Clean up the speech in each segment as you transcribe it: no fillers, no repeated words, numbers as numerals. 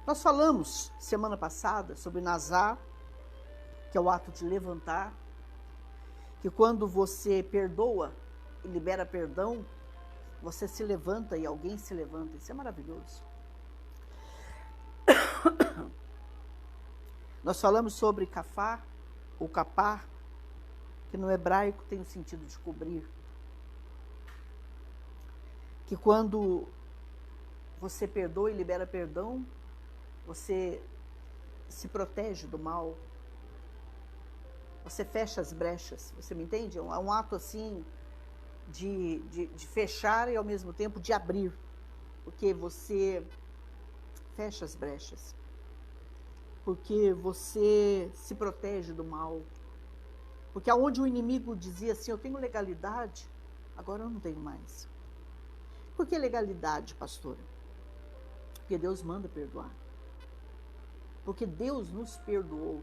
Nós falamos semana passada sobre Nazar, que é o ato de levantar, que quando você perdoa e libera perdão, você se levanta e alguém se levanta. Isso é maravilhoso. Nós falamos sobre kafar, ou kapar, que no hebraico tem o sentido de cobrir. Que quando você perdoa e libera perdão, você se protege do mal. Você fecha as brechas, você me entende? É um ato assim de fechar e ao mesmo tempo de abrir. Porque você fecha as brechas. Porque você se protege do mal. Porque aonde o inimigo dizia assim, eu tenho legalidade, agora eu não tenho mais. Por que legalidade, pastora? Porque Deus manda perdoar. Porque Deus nos perdoou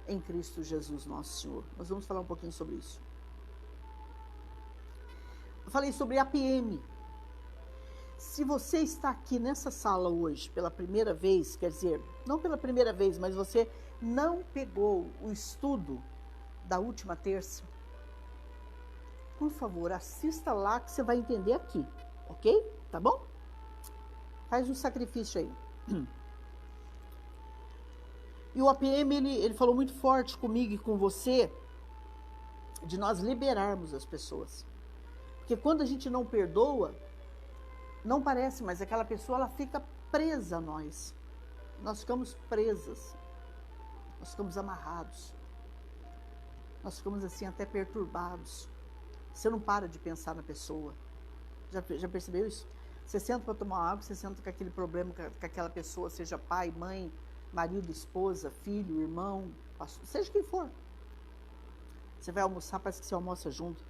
em Cristo Jesus, nosso Senhor. Nós vamos falar um pouquinho sobre isso. Eu falei sobre APM. Se você está aqui nessa sala hoje pela primeira vez, quer dizer, não pela primeira vez, mas você não pegou o estudo da última terça, por favor, assista lá que você vai entender aqui, ok? Tá bom? Faz um sacrifício aí. E o APM, ele falou muito forte comigo e com você, de nós liberarmos as pessoas. Porque quando a gente não perdoa, não parece, mas aquela pessoa, ela fica presa a nós. Nós ficamos presas. Nós ficamos amarrados. Nós ficamos assim até perturbados. Você não para de pensar na pessoa. Já percebeu isso? Você senta para tomar água, você senta com aquele problema com aquela pessoa, seja pai, mãe, marido, esposa, filho, irmão, seja quem for. Você vai almoçar, parece que você almoça junto.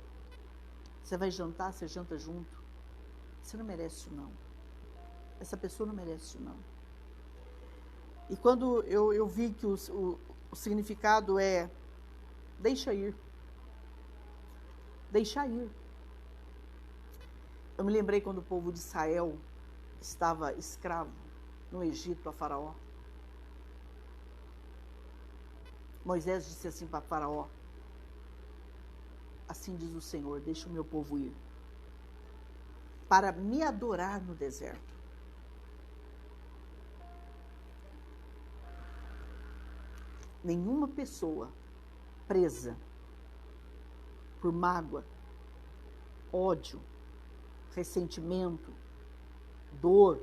Você vai jantar, você janta junto. Você não merece isso, não. Essa pessoa não merece isso, não. E quando eu vi que o significado é deixa ir. Deixa ir. Eu me lembrei quando o povo de Israel estava escravo no Egito a Faraó. Moisés disse assim para Faraó, assim diz o Senhor, deixa o meu povo ir, para me adorar no deserto. Nenhuma pessoa presa por mágoa, ódio, ressentimento, dor,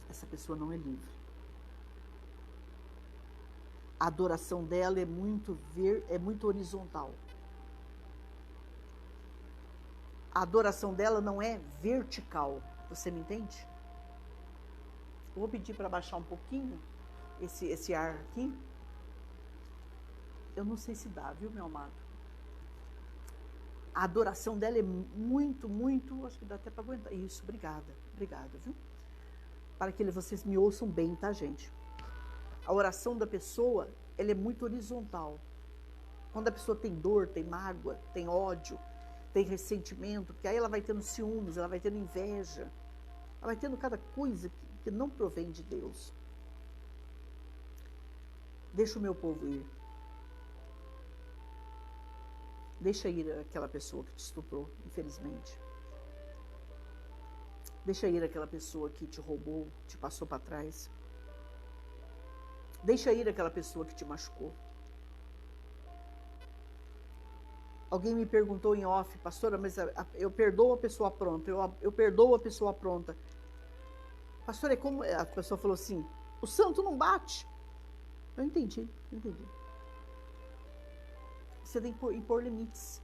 essa pessoa não é livre. A adoração dela é muito horizontal. A adoração dela não é vertical. Você me entende? Eu vou pedir para baixar um pouquinho esse ar aqui. Eu não sei se dá, viu, meu amado? A adoração dela é muito, acho que dá até para aguentar. Isso, obrigada, viu? Para que vocês me ouçam bem, tá, gente? A oração da pessoa, ela é muito horizontal. Quando a pessoa tem dor, tem mágoa, tem ódio, tem ressentimento, porque aí ela vai tendo ciúmes, ela vai tendo inveja, ela vai tendo cada coisa que não provém de Deus. Deixa o meu povo ir. Deixa ir aquela pessoa que te estuprou, infelizmente. Deixa ir aquela pessoa que te roubou, te passou para trás. Deixa ir aquela pessoa que te machucou. Alguém me perguntou em off, pastora, mas eu perdoo a pessoa pronta, eu perdoo a pessoa pronta. Pastora, é como... A pessoa falou assim, o santo não bate. Eu entendi. Você tem que impor limites.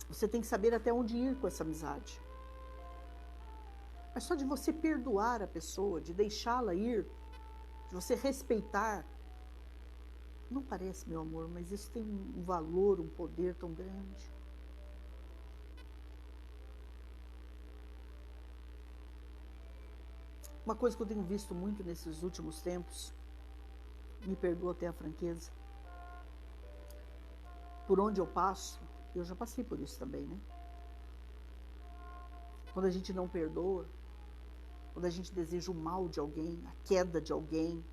Você tem que saber até onde ir com essa amizade. Mas só de você perdoar a pessoa, de deixá-la ir, de você respeitar, não parece, meu amor, mas isso tem um valor, um poder tão grande. Uma coisa que eu tenho visto muito nesses últimos tempos, me perdoa até a franqueza, por onde eu passo, eu já passei por isso também, né? Quando a gente não perdoa, quando a gente deseja o mal de alguém, a queda de alguém,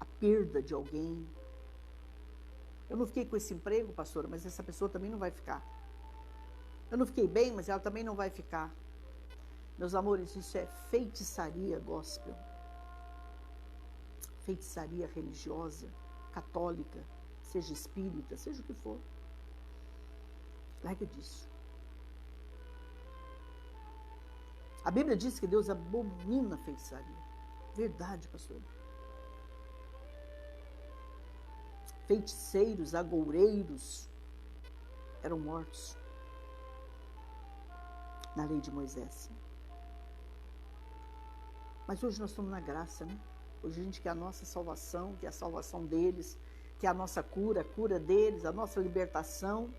a perda de alguém. Eu não fiquei com esse emprego, pastora, mas essa pessoa também não vai ficar. Eu não fiquei bem, mas ela também não vai ficar. Meus amores, isso é feitiçaria gospel. Feitiçaria religiosa, católica, seja espírita, seja o que for. Larga disso. A Bíblia diz que Deus abomina a feitiçaria. Verdade, pastor. Feiticeiros, agoureiros eram mortos na lei de Moisés. Mas hoje nós estamos na graça, né? Hoje a gente quer a nossa salvação, quer a salvação deles, quer a nossa cura, a cura deles, a nossa libertação,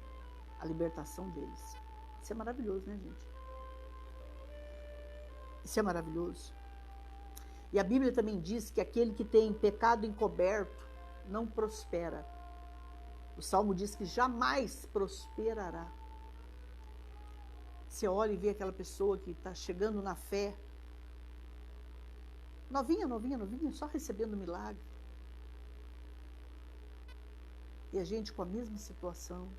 a libertação deles. Isso é maravilhoso, né, gente? Isso é maravilhoso. E a Bíblia também diz que aquele que tem pecado encoberto não prospera. O Salmo diz que jamais prosperará. Você olha e vê aquela pessoa que está chegando na fé, novinha, só recebendo milagre. E a gente com a mesma situação.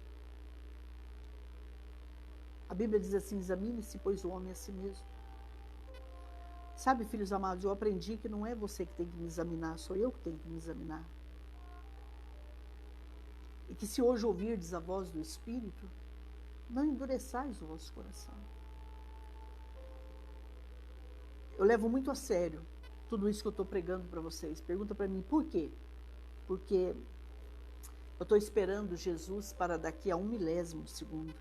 A Bíblia diz assim, examine-se, pois o homem é a si mesmo. Sabe, filhos amados, eu aprendi que não é você que tem que me examinar, sou eu que tenho que me examinar. E que se hoje ouvirdes a voz do Espírito, não endureçais o vosso coração. Eu levo muito a sério tudo isso que eu estou pregando para vocês. Pergunta para mim, por quê? Porque eu estou esperando Jesus para daqui a 1 milésimo de segundo.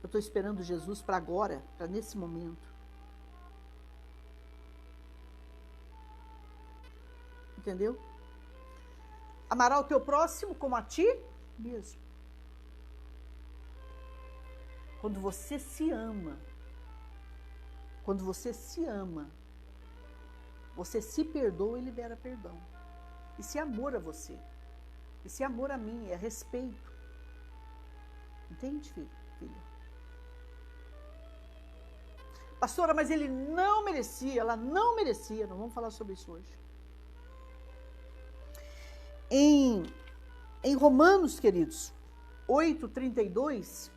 Eu estou esperando Jesus para agora, para nesse momento. Entendeu? Amará o teu próximo como a ti mesmo. Quando você se ama, você se perdoa e libera perdão. Isso é amor a você. Isso é amor a mim, é respeito. Entende, filha? Pastora, mas ele não merecia, ela não merecia. Não vamos falar sobre isso hoje. Em Romanos, queridos, 8:32,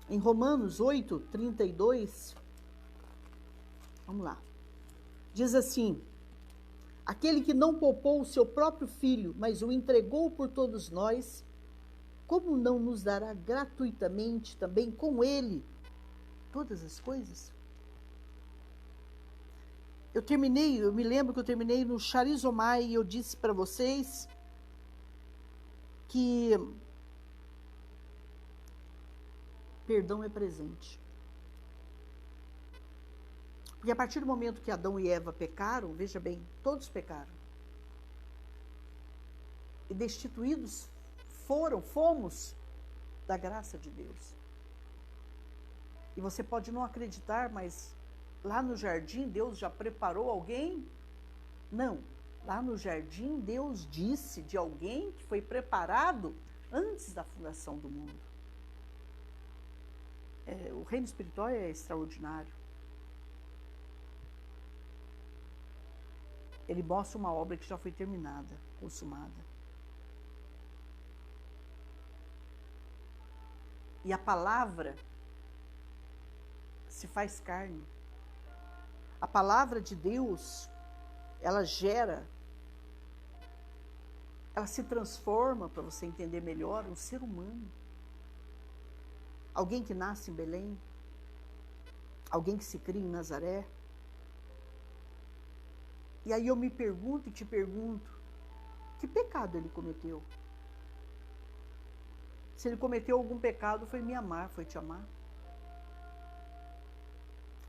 em Romanos 8:32, vamos lá, diz assim, aquele que não poupou o seu próprio filho, mas o entregou por todos nós, como não nos dará gratuitamente também com ele todas as coisas? Eu me lembro que eu terminei no Charizomai e eu disse para vocês que perdão é presente. Porque a partir do momento que Adão e Eva pecaram, veja bem, todos pecaram. E destituídos fomos da graça de Deus. E você pode não acreditar, mas lá no jardim, Deus já preparou alguém? Não. Lá no jardim, Deus disse de alguém que foi preparado antes da fundação do mundo. O reino espiritual é extraordinário. Ele mostra uma obra que já foi terminada, consumada. E a palavra se faz carne. A palavra de Deus, ela gera, ela se transforma, para você entender melhor, um ser humano. Alguém que nasce em Belém, alguém que se cria em Nazaré. E aí eu me pergunto e te pergunto, que pecado ele cometeu? Se ele cometeu algum pecado, foi me amar, foi te amar.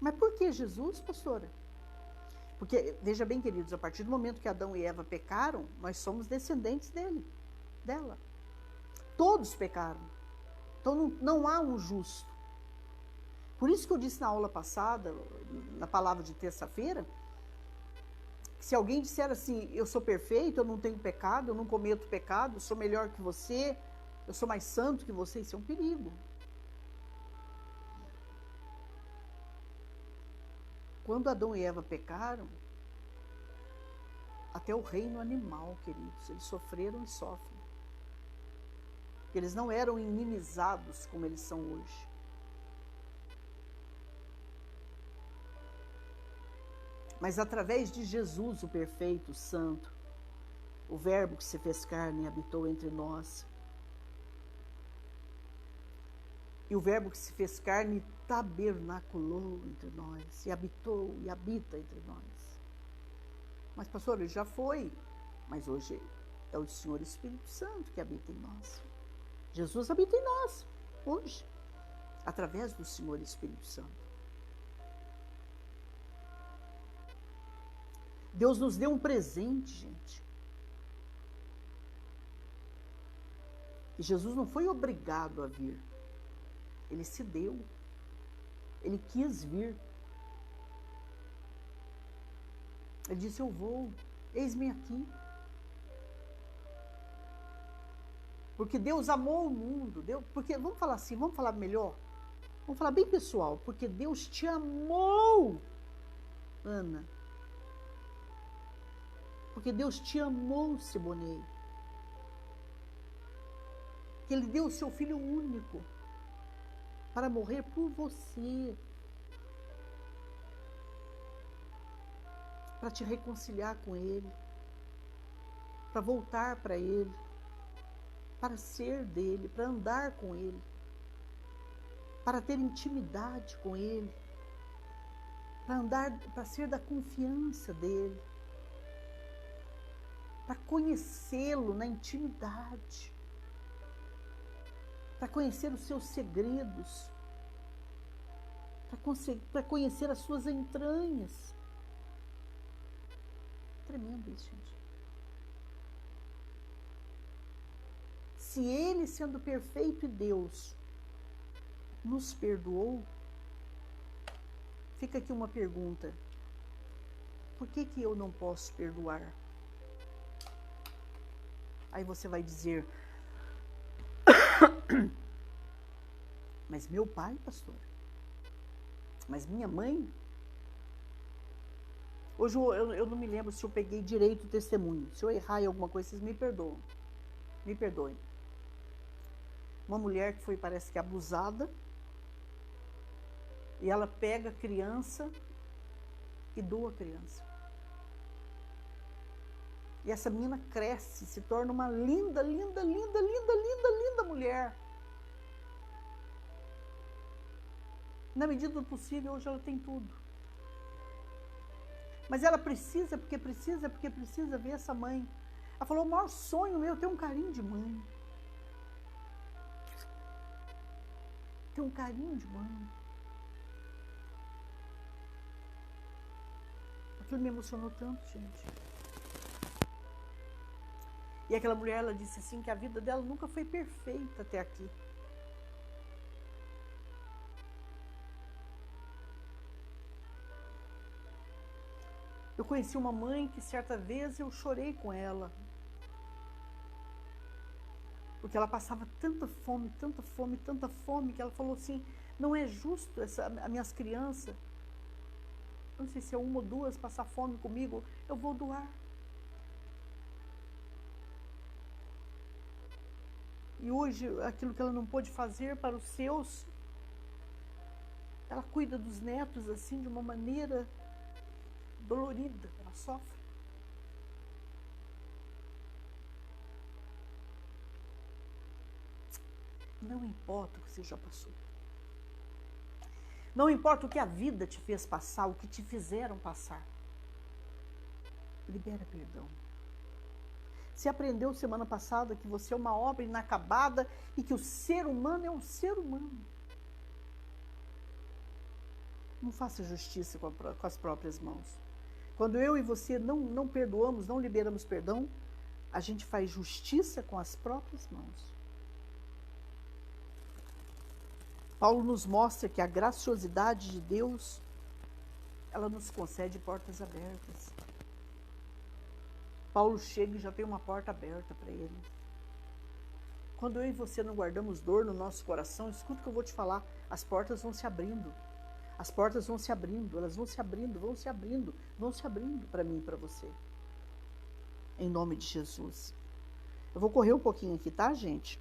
Mas por que Jesus, pastora? Porque, veja bem, queridos, a partir do momento que Adão e Eva pecaram, nós somos descendentes dela. Todos pecaram. Então não há um justo. Por isso que eu disse na aula passada, na palavra de terça-feira, que se alguém disser assim, eu sou perfeito, eu não tenho pecado, eu não cometo pecado, sou melhor que você, eu sou mais santo que você, isso é um perigo. Quando Adão e Eva pecaram, até o reino animal, queridos, eles sofreram e sofrem. Eles não eram inimizados como eles são hoje. Mas através de Jesus, o perfeito, o santo, o Verbo que se fez carne e habitou entre nós. E o Verbo que se fez carne tabernaculou entre nós, e habitou e habita entre nós. Mas, pastor, ele já foi, mas hoje é o Senhor Espírito Santo que habita em nós. Jesus habita em nós, hoje, através do Senhor Espírito Santo. Deus nos deu um presente, gente. E Jesus não foi obrigado a vir. Ele se deu. Ele quis vir. Ele disse, eu vou, eis-me aqui. Porque Deus amou o mundo. Porque, vamos falar assim, vamos falar melhor? Vamos falar bem pessoal. Porque Deus te amou, Ana. Porque Deus te amou, Siboney. Que Ele deu o seu Filho único para morrer por você. Para te reconciliar com Ele. Para voltar para Ele. Para ser dEle, para andar com Ele. Para ter intimidade com Ele. Para andar, para ser da confiança dEle. Para conhecê-lo na intimidade, para conhecer os seus segredos, para conhecer as suas entranhas. Tremendo isso, gente. Se Ele, sendo perfeito e Deus, nos perdoou, fica aqui uma pergunta. Por que eu não posso perdoar? Aí você vai dizer, mas meu pai, pastor, mas minha mãe, hoje eu não me lembro se eu peguei direito o testemunho, se eu errar em alguma coisa, vocês me perdoam, me perdoem. Uma mulher que foi, parece que abusada, e ela pega a criança e doa a criança. E essa menina cresce, se torna uma linda, linda, linda, linda, linda, linda mulher. Na medida do possível, hoje ela tem tudo. Mas ela precisa, porque precisa ver essa mãe. Ela falou, o maior sonho meu é ter um carinho de mãe. Ter um carinho de mãe. Aquilo me emocionou tanto, gente. E aquela mulher, ela disse assim, que a vida dela nunca foi perfeita até aqui. Eu conheci uma mãe que certa vez eu chorei com ela. Porque ela passava tanta fome, tanta fome, tanta fome, que ela falou assim, não é justo as minhas crianças, não sei se é uma ou duas, passar fome comigo, eu vou doar. E hoje, aquilo que ela não pôde fazer para os seus, ela cuida dos netos assim de uma maneira dolorida, ela sofre. Não importa o que você já passou. Não importa o que a vida te fez passar, o que te fizeram passar. Libera perdão. Você aprendeu semana passada que você é uma obra inacabada e que o ser humano é um ser humano. Não faça justiça com as próprias mãos. Quando eu e você não perdoamos, não liberamos perdão, a gente faz justiça com as próprias mãos. Paulo nos mostra que a graciosidade de Deus, ela nos concede portas abertas. Paulo chega e já tem uma porta aberta para ele. Quando eu e você não guardamos dor no nosso coração, escuta o que eu vou te falar, as portas vão se abrindo. As portas vão se abrindo, elas vão se abrindo, vão se abrindo, vão se abrindo para mim e para você. Em nome de Jesus. Eu vou correr um pouquinho aqui, tá, gente?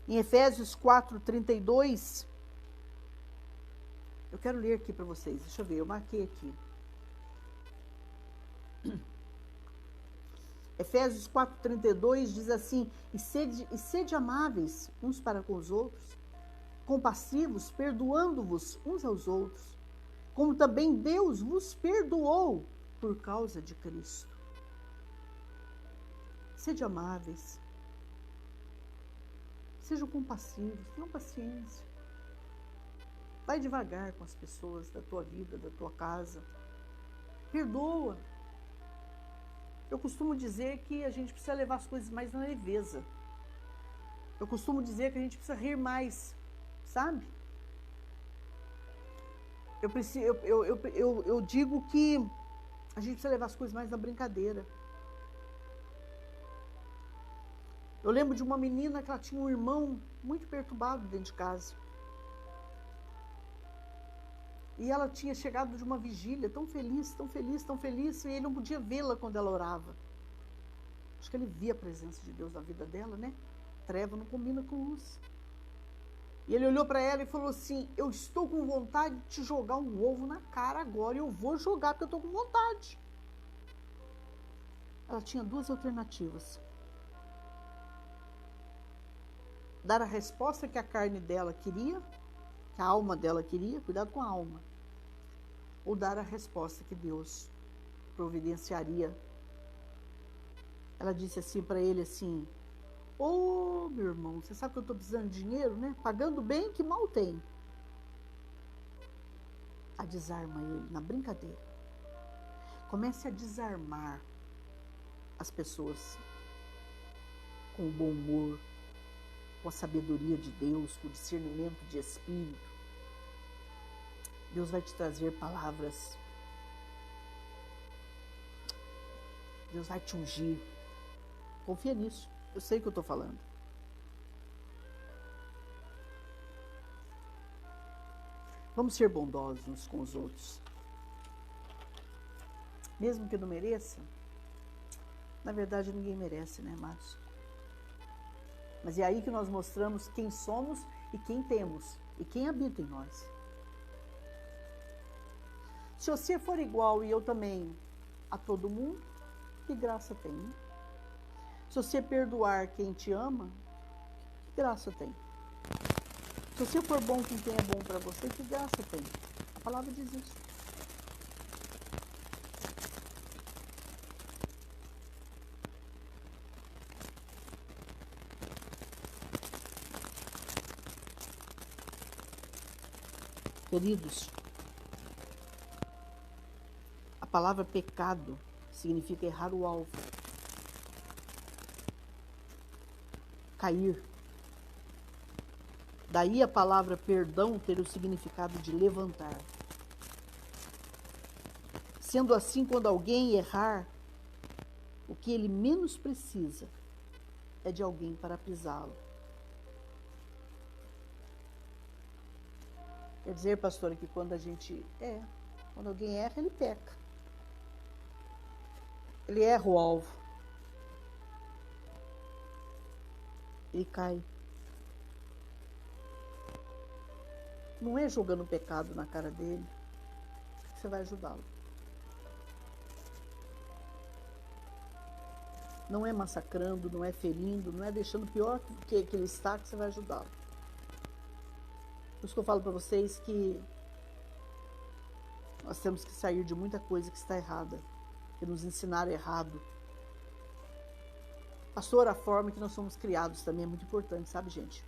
Em Efésios 4:32, eu quero ler aqui para vocês. Deixa eu ver, eu marquei aqui. Efésios 4:32 diz assim: e sede amáveis uns para com os outros, compassivos, perdoando-vos uns aos outros, como também Deus vos perdoou por causa de Cristo. Sede amáveis, sejam compassivos, tenham paciência. Vai devagar com as pessoas da tua vida, da tua casa. Perdoa. Eu costumo dizer que a gente precisa levar as coisas mais na leveza. Eu costumo dizer que a gente precisa rir mais, sabe? Eu digo que a gente precisa levar as coisas mais na brincadeira. Eu lembro de uma menina que ela tinha um irmão muito perturbado dentro de casa. E ela tinha chegado de uma vigília tão feliz, tão feliz, tão feliz, e ele não podia vê-la quando ela orava. Acho que ele via a presença de Deus na vida dela, né? Treva não combina com luz. E ele olhou para ela e falou assim: eu estou com vontade de te jogar um ovo na cara agora, e eu vou jogar porque eu estou com vontade. Ela tinha duas alternativas. Dar a resposta que a carne dela queria, que a alma dela queria, cuidado com a alma, ou dar a resposta que Deus providenciaria. Ela disse assim para ele assim: ô meu irmão, você sabe que eu estou precisando de dinheiro, né? Pagando bem que mal tem. A desarma ele na brincadeira. Comece a desarmar as pessoas com o bom humor, com a sabedoria de Deus, com o discernimento de espírito. Deus vai te trazer palavras. Deus vai te ungir. Confia nisso. Eu sei o que eu estou falando. Vamos ser bondosos uns com os outros. Mesmo que não mereça. Na verdade, ninguém merece, né, amados? Mas é aí que nós mostramos quem somos e quem temos. E quem habita em nós. Se você for igual e eu também a todo mundo, que graça tem, né? Se você perdoar quem te ama, que graça tem? Se você for bom com quem é bom para você, que graça tem? A palavra diz isso. Queridos, a palavra pecado significa errar o alvo, cair. Daí a palavra perdão ter o significado de levantar. Sendo assim, quando alguém errar, o que ele menos precisa é de alguém para pisá-lo. Quer dizer, pastora, que quando alguém erra, ele peca. Ele erra o alvo. Ele cai. Não é jogando pecado na cara dele que você vai ajudá-lo. Não é massacrando, não é ferindo, não é deixando pior que ele está que você vai ajudá-lo. Por isso que eu falo para vocês que nós temos que sair de muita coisa que está errada, que nos ensinaram errado. Pastor, a forma que nós somos criados também é muito importante, sabe, gente?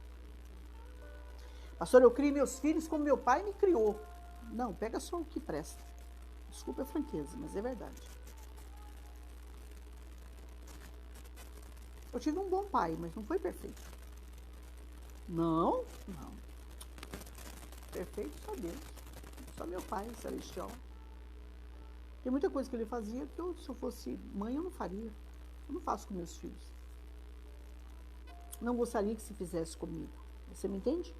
Pastor, eu crio meus filhos como meu pai me criou. Não, pega só o que presta. Desculpa a franqueza, mas é verdade. Eu tive um bom pai, mas não foi perfeito. Não. Perfeito só Deus. Só meu pai celestial. Tem muita coisa que ele fazia que se eu fosse mãe, eu não faria. Eu não faço com meus filhos. não gostaria que se fizesse comigo. Você me entende?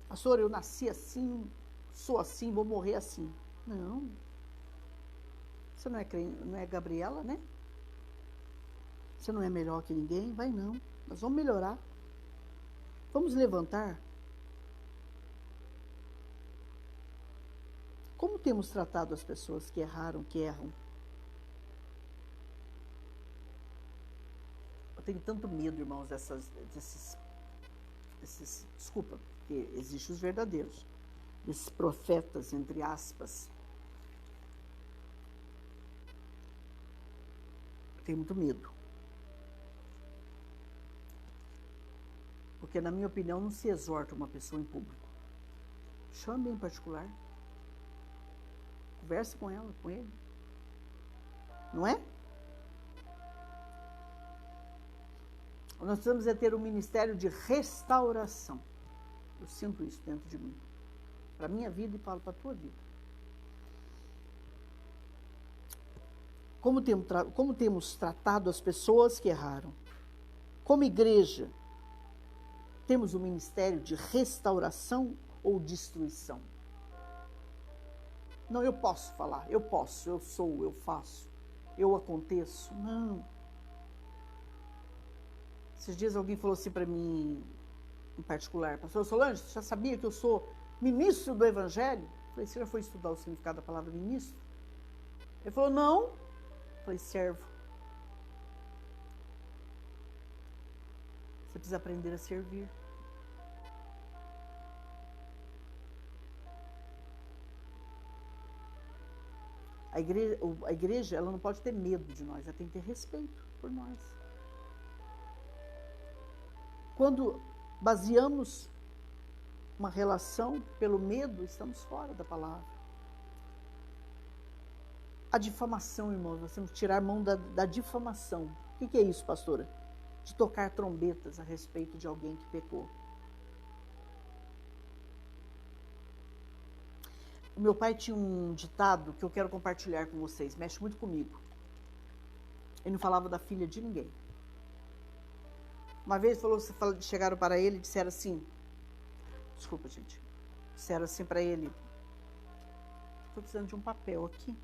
Pastor, eu nasci assim, sou assim, vou morrer assim. Não. Você não é Gabriela, né? Você não é melhor que ninguém? Vai não. Nós vamos melhorar. Vamos levantar. Como temos tratado as pessoas que erraram, que erram? Eu tenho tanto medo, irmãos, desses desculpa, porque existem os verdadeiros, desses profetas, entre aspas. Eu tenho muito medo. Porque, na minha opinião, não se exorta uma pessoa em público. Chame em particular. Converse com ela, com ele. Não é? Nós precisamos ter um ministério de restauração. Eu sinto isso dentro de mim. Para a minha vida e falo para a tua vida. Como temos tratado as pessoas que erraram? Como igreja, temos um ministério de restauração ou destruição? Não, eu posso falar, eu posso, eu sou, eu faço, eu aconteço. Não. Esses dias alguém falou assim para mim, em particular, pastor Solange, você já sabia que eu sou ministro do Evangelho? Eu falei, você já foi estudar o significado da palavra ministro? Ele falou, não. Eu falei, servo. Você precisa aprender a servir. A igreja, ela não pode ter medo de nós, ela tem que ter respeito por nós. Quando baseamos uma relação pelo medo, estamos fora da palavra. A difamação, irmãos, nós temos que tirar a mão da difamação. O que é isso, pastora? De tocar trombetas a respeito de alguém que pecou. O meu pai tinha um ditado que eu quero compartilhar com vocês, mexe muito comigo. Ele não falava da filha de ninguém. Uma vez chegaram para ele e disseram assim, desculpa, gente, disseram assim para ele, estou precisando de um papel aqui.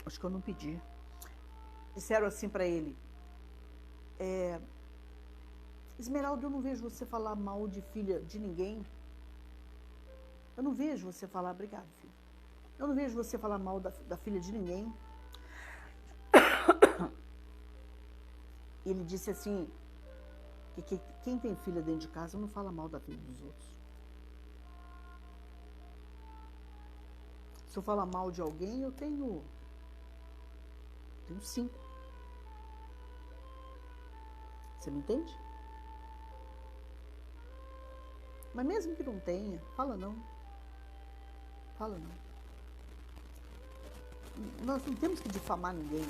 Acho que eu não pedi. Disseram assim para ele, Esmeralda, eu não vejo você falar mal de filha de ninguém. Eu não vejo você falar, obrigado, filho. Eu não vejo você falar mal da filha de ninguém. Ele disse assim, que quem tem filha dentro de casa não fala mal da filha dos outros. Se eu falar mal de alguém, eu tenho 5. Você me entende? Mas mesmo que não tenha, fala não. Fala não. Nós não temos que difamar ninguém,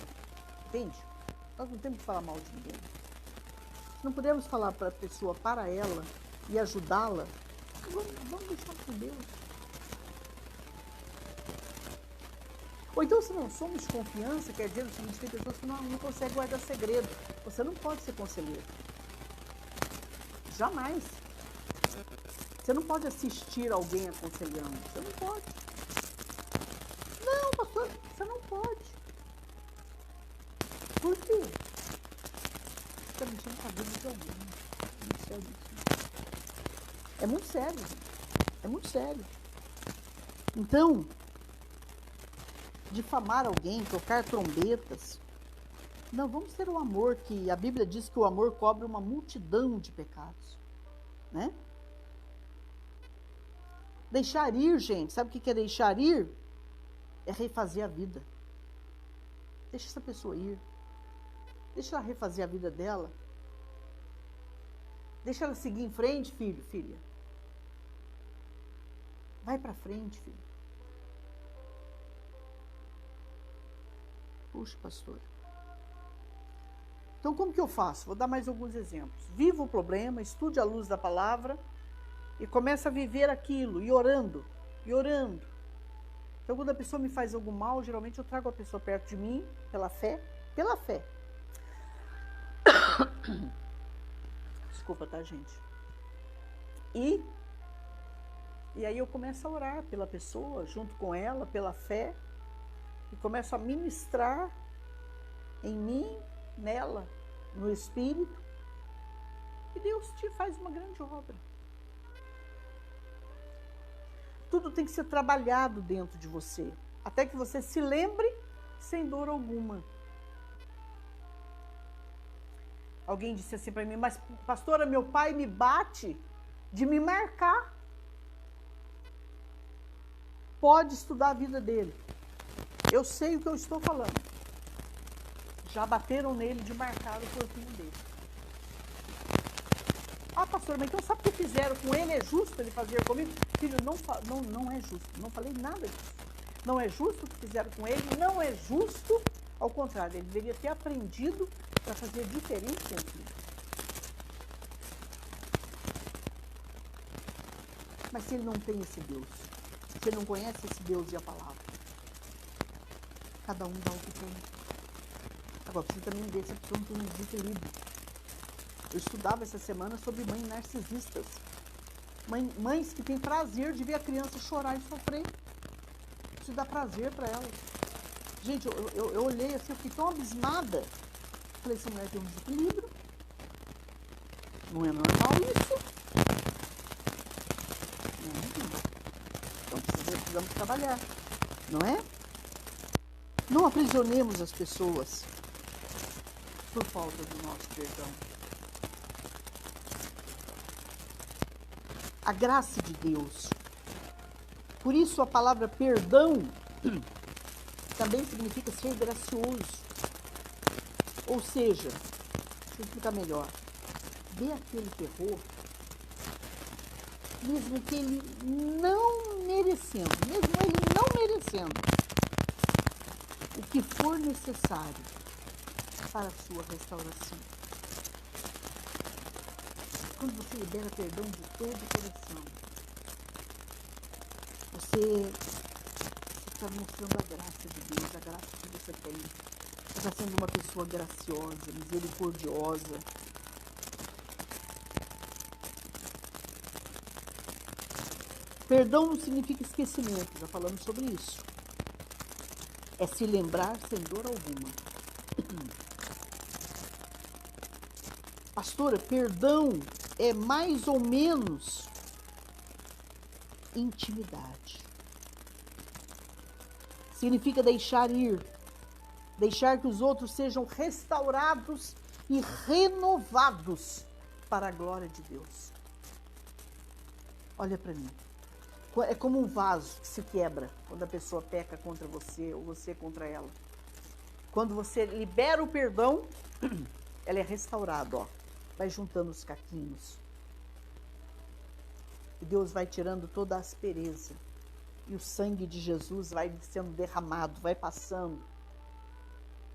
entende? Nós não temos que falar mal de ninguém. Se não pudermos falar para a pessoa, para ela, e ajudá-la, vamos deixar com Deus. Ou então, se não somos de confiança, quer dizer o seguinte, tem pessoas que não conseguem guardar segredo. Você não pode ser conselheiro. Jamais. Você não pode assistir alguém aconselhando. Você não pode. Não, pastor, você não pode. Por quê? Você está mexendo com a vida de alguém. Muito sério isso. É muito sério, gente. É muito sério. Então, difamar alguém, tocar trombetas. Não, vamos ter o amor, que a Bíblia diz que o amor cobre uma multidão de pecados. Né? Deixar ir, gente, sabe o que é deixar ir? É refazer a vida. Deixa essa pessoa ir. Deixa ela refazer a vida dela. Deixa ela seguir em frente, filho, filha. Vai pra frente, filho. Puxa, pastor. Então, como que eu faço? Vou dar mais alguns exemplos. Viva o problema, estude à luz da palavra e começa a viver aquilo, e orando, e orando. Então, quando a pessoa me faz algum mal, geralmente eu trago a pessoa perto de mim, pela fé, Desculpa, tá, gente? E aí eu começo a orar pela pessoa, junto com ela, pela fé, e começo a ministrar em mim, nela, no Espírito, e Deus te faz uma grande obra. Tudo tem que ser trabalhado dentro de você, até que você se lembre sem dor alguma. Alguém disse assim para mim, mas pastora, meu pai me bate de me marcar. Pode estudar a vida dele. Eu sei o que eu estou falando. Já bateram nele de marcar o corpinho dele. Ah, pastora, mas então sabe o que fizeram com ele? É justo ele fazer comigo? Filho, não é justo. Não falei nada disso. Não é justo o que fizeram com ele. Não é justo. Ao contrário, ele deveria ter aprendido para fazer diferente com o filho. Mas se ele não tem esse Deus, se ele não conhece esse Deus e a palavra, cada um dá o que tem. Agora, precisa também ver se a pessoa não tem um desequilíbrio. Eu estudava essa semana sobre mães narcisistas. Mães que têm prazer de ver a criança chorar e sofrer. Isso dá prazer para elas. Gente, eu olhei assim, eu fiquei tão abismada. Falei, essa mulher tem um desequilíbrio. Não é normal isso. Então precisamos trabalhar, não é? Não aprisionemos as pessoas por falta do nosso perdão. A graça de Deus. Por isso a palavra perdão também significa ser gracioso. Ou seja, deixa eu explicar melhor. Ver aquele que errou, mesmo que ele não merecendo, o que for necessário para a sua restauração. Quando você libera perdão de todo o coração, você está mostrando a graça de Deus, a graça que você tem. Você está sendo uma pessoa graciosa, misericordiosa. Perdão não significa esquecimento, já falamos sobre isso. É se lembrar sem dor alguma. Pastora, perdão é mais ou menos intimidade. Significa deixar ir, deixar que os outros sejam restaurados e renovados para a glória de Deus. Olha para mim. É como um vaso que se quebra quando a pessoa peca contra você ou você contra ela. Quando você libera o perdão, ela é restaurada, ó. Vai juntando os caquinhos. E Deus vai tirando toda a aspereza. E o sangue de Jesus vai sendo derramado, vai passando.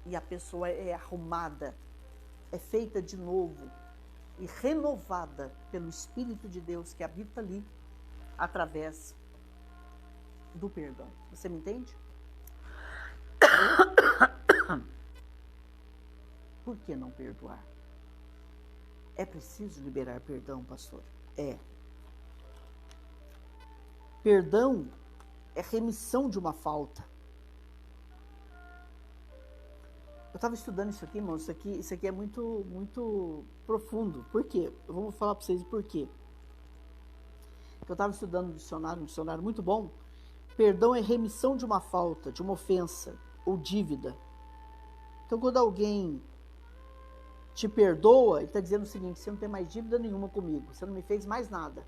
E a pessoa é arrumada, é feita de novo e renovada pelo Espírito de Deus que habita ali, através do perdão. Você me entende? Por que não perdoar? É preciso liberar perdão, pastor? É. Perdão é remissão de uma falta. Eu estava estudando isso aqui, irmão. Isso aqui é muito, muito profundo. Por quê? Eu vou falar para vocês por quê. Eu estava estudando um dicionário muito bom. Perdão é remissão de uma falta, de uma ofensa ou dívida. Então, quando alguém te perdoa, ele está dizendo o seguinte: você não tem mais dívida nenhuma comigo, você não me fez mais nada,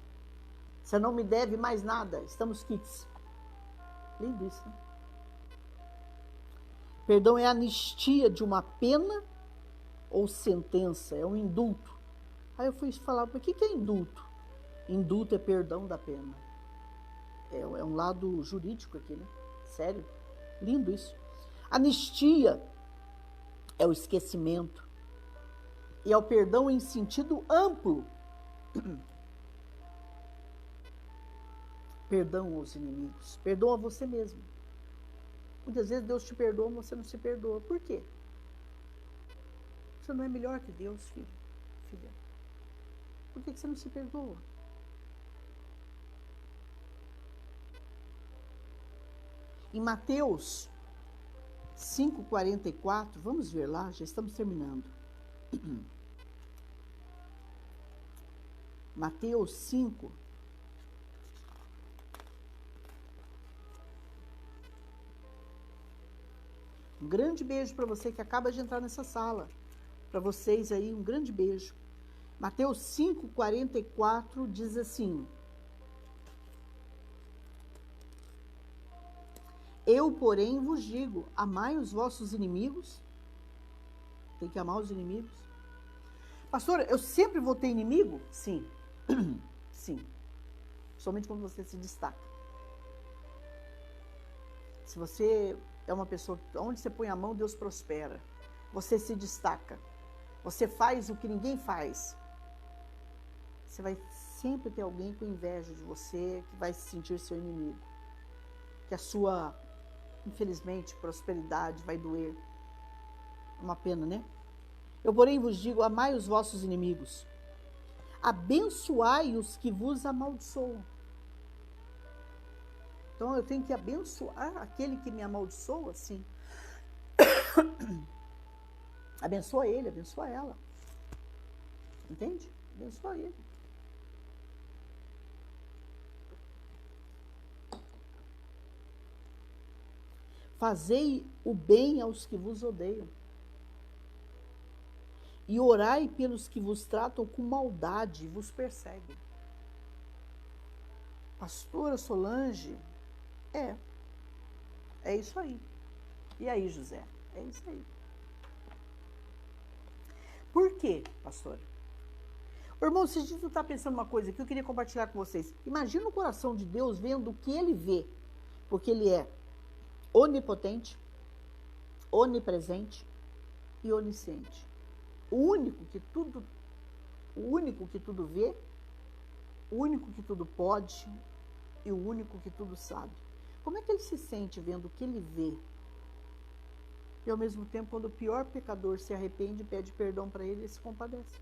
você não me deve mais nada, estamos quites. Lindo isso, né? Perdão é anistia de uma pena ou sentença, é um indulto. Aí eu fui falar, por que é indulto? Indulto é perdão da pena. É um lado jurídico aqui, né? Sério? Lindo isso. Anistia é o esquecimento. E é o perdão em sentido amplo. Perdão aos inimigos. Perdoa você mesmo. Muitas vezes Deus te perdoa, mas você não se perdoa. Por quê? Você não é melhor que Deus, filho, filha. Por que você não se perdoa? Em Mateus 5,44, vamos ver lá, já estamos terminando. Mateus 5. Um grande beijo para você que acaba de entrar nessa sala. Para vocês aí, um grande beijo. Mateus 5,44 diz assim: Eu, porém, vos digo, amai os vossos inimigos. Tem que amar os inimigos. Pastora, eu sempre vou ter inimigo? Sim. Sim. Somente quando você se destaca. Se você é uma pessoa, onde você põe a mão, Deus prospera. Você se destaca. Você faz o que ninguém faz. Você vai sempre ter alguém com inveja de você, que vai se sentir seu inimigo. Que a sua, infelizmente, prosperidade vai doer. É uma pena, né? Eu, porém, vos digo, amai os vossos inimigos. Abençoai os que vos amaldiçoam. Então, eu tenho que abençoar aquele que me amaldiçoa, sim. Abençoa ele, abençoa ela. Entende? Abençoa ele. Fazei o bem aos que vos odeiam. E orai pelos que vos tratam com maldade e vos perseguem. Pastora Solange, é isso aí. E aí, José? É isso aí. Por quê, pastora? Irmão, se a gente não está pensando uma coisa que eu queria compartilhar com vocês. Imagina o coração de Deus vendo o que ele vê. Porque ele é onipotente, onipresente e onisciente. O único que tudo vê, o único que tudo pode e o único que tudo sabe. Como é que ele se sente vendo o que ele vê? E ao mesmo tempo, quando o pior pecador se arrepende e pede perdão para ele, ele se compadece.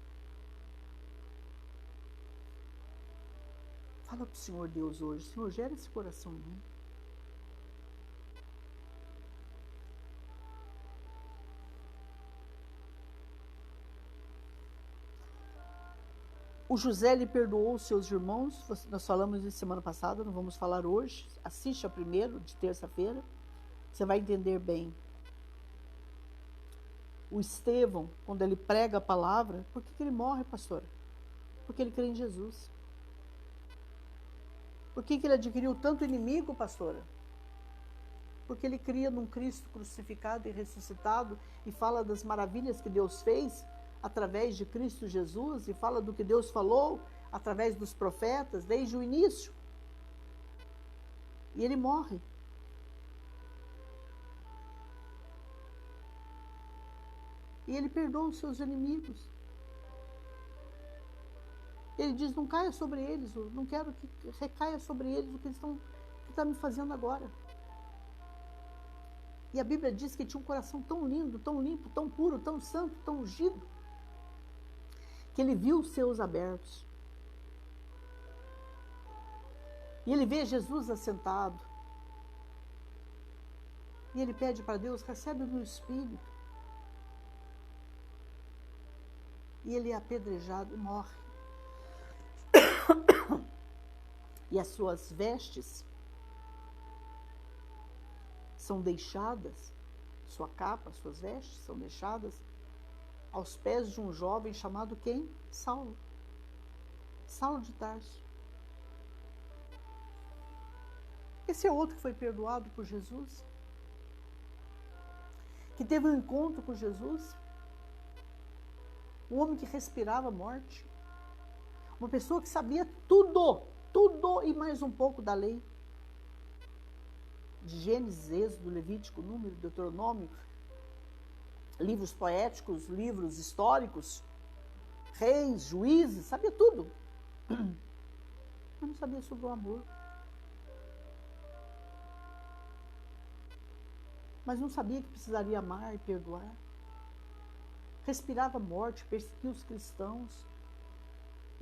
Fala para o Senhor Deus hoje, Senhor, gera esse coração em mim. O José lhe perdoou os seus irmãos, nós falamos isso semana passada, não vamos falar hoje. Assiste a primeiro, de terça-feira, você vai entender bem. O Estevão, quando ele prega a palavra, por que ele morre, pastora? Porque ele crê em Jesus. Por que ele adquiriu tanto inimigo, pastora? Porque ele cria num Cristo crucificado e ressuscitado e fala das maravilhas que Deus fez através de Cristo Jesus e fala do que Deus falou através dos profetas desde o início. E ele morre. E ele perdoa os seus inimigos. Ele diz, não caia sobre eles, não quero que recaia sobre eles o que eles estão me fazendo agora. E a Bíblia diz que tinha um coração tão lindo, tão limpo, tão puro, tão santo, tão ungido, que ele viu os seus abertos. E ele vê Jesus assentado. E ele pede para Deus, recebe o meu espírito. E ele é apedrejado e morre. E as suas vestes são deixadas, sua capa, suas vestes são deixadas aos pés de um jovem chamado quem? Saulo. Saulo de Tarso. Esse é outro que foi perdoado por Jesus, que teve um encontro com Jesus, um homem que respirava a morte, uma pessoa que sabia tudo e mais um pouco da lei, de Gênesis, Êxodo, Levítico, Número, Deuteronômio, livros poéticos, livros históricos, reis, juízes, sabia tudo. Mas não sabia sobre o amor. Mas não sabia que precisaria amar e perdoar. Respirava morte, perseguia os cristãos.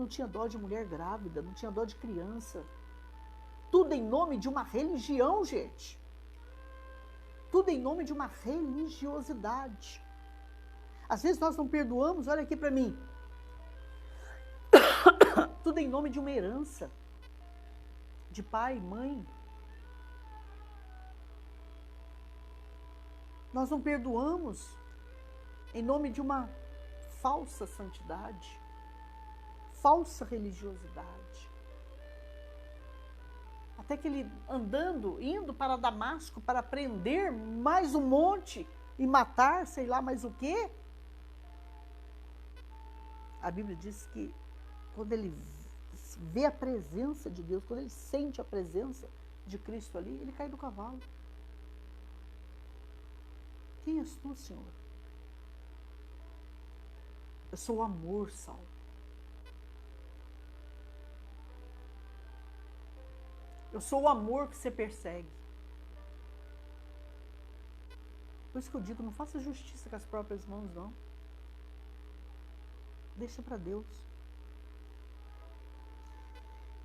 não tinha dó de mulher grávida, não tinha dó de criança. Tudo em nome de uma religião, gente. Tudo em nome de uma religiosidade. Às vezes nós não perdoamos, olha aqui para mim. Tudo em nome de uma herança. De pai, mãe. Nós não perdoamos em nome de uma falsa santidade, falsa religiosidade. Até que ele andando, indo para Damasco para prender mais um monte e matar, sei lá mais o quê. A Bíblia diz que quando ele vê a presença de Deus, quando ele sente a presença de Cristo ali, ele cai do cavalo. Quem és tu, Senhor? Eu sou o amor, Saulo. Eu sou o amor que você persegue. Por isso que eu digo, não faça justiça com as próprias mãos, não. Deixa para Deus.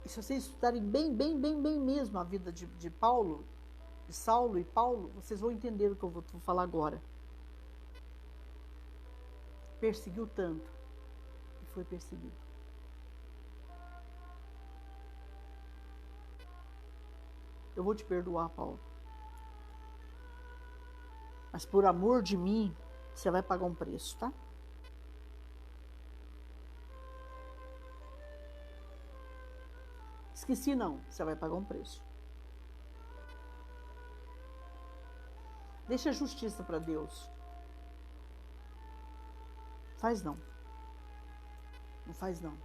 E se vocês estudarem bem mesmo a vida de Paulo, de Saulo e Paulo, vocês vão entender o que eu vou falar agora. Perseguiu tanto e foi perseguido. Eu vou te perdoar, Paulo. Mas por amor de mim, você vai pagar um preço, tá? Esqueci não, você vai pagar um preço. Deixa a justiça para Deus. Faz não. Não faz não.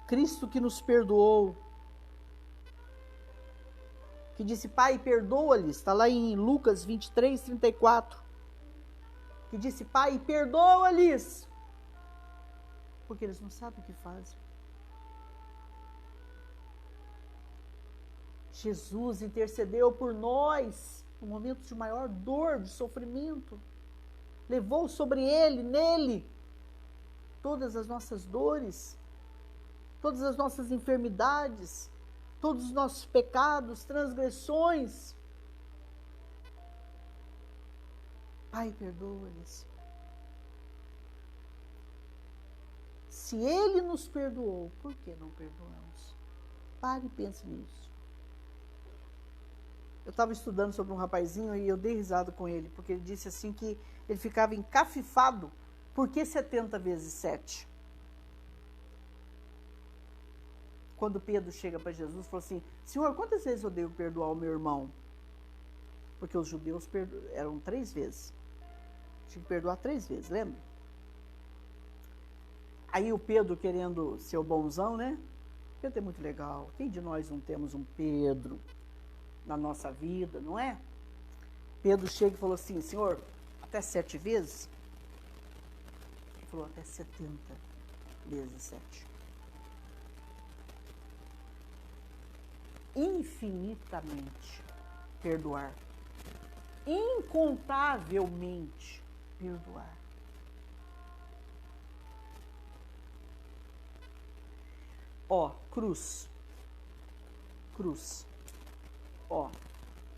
Cristo que nos perdoou, que disse, Pai, perdoa-lhes, está lá em Lucas 23, 34, que disse, Pai, perdoa-lhes, porque eles não sabem o que fazem. Jesus intercedeu por nós, no momento de maior dor, de sofrimento, levou sobre ele, nele, todas as nossas dores, todas as nossas enfermidades, todos os nossos pecados, transgressões. Pai, perdoa-lhes. Se Ele nos perdoou, por que não perdoamos? Pare e pense nisso. Eu estava estudando sobre um rapazinho e eu dei risada com ele, porque ele disse assim que ele ficava encafifado. Por que 70 vezes 7? Quando Pedro chega para Jesus, falou assim, Senhor, quantas vezes eu devo perdoar o meu irmão? Porque os judeus eram 3 vezes. Tinha que perdoar 3 vezes, lembra? Aí o Pedro querendo ser o bonzão, né? Pedro é muito legal. Quem de nós não temos um Pedro na nossa vida, não é? Pedro chega e falou assim, Senhor, até 7 vezes? Ele falou, até 70 vezes 7. Infinitamente perdoar, incontavelmente perdoar. Ó, cruz, ó,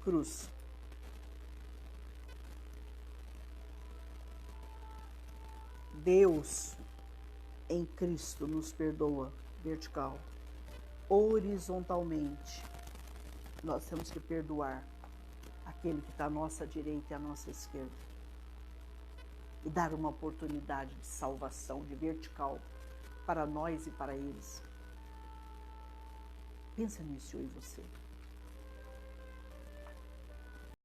cruz. Deus em Cristo nos perdoa, vertical. Horizontalmente, nós temos que perdoar aquele que está à nossa direita e à nossa esquerda e dar uma oportunidade de salvação, de vertical, para nós e para eles. Pensa nisso, eu e você.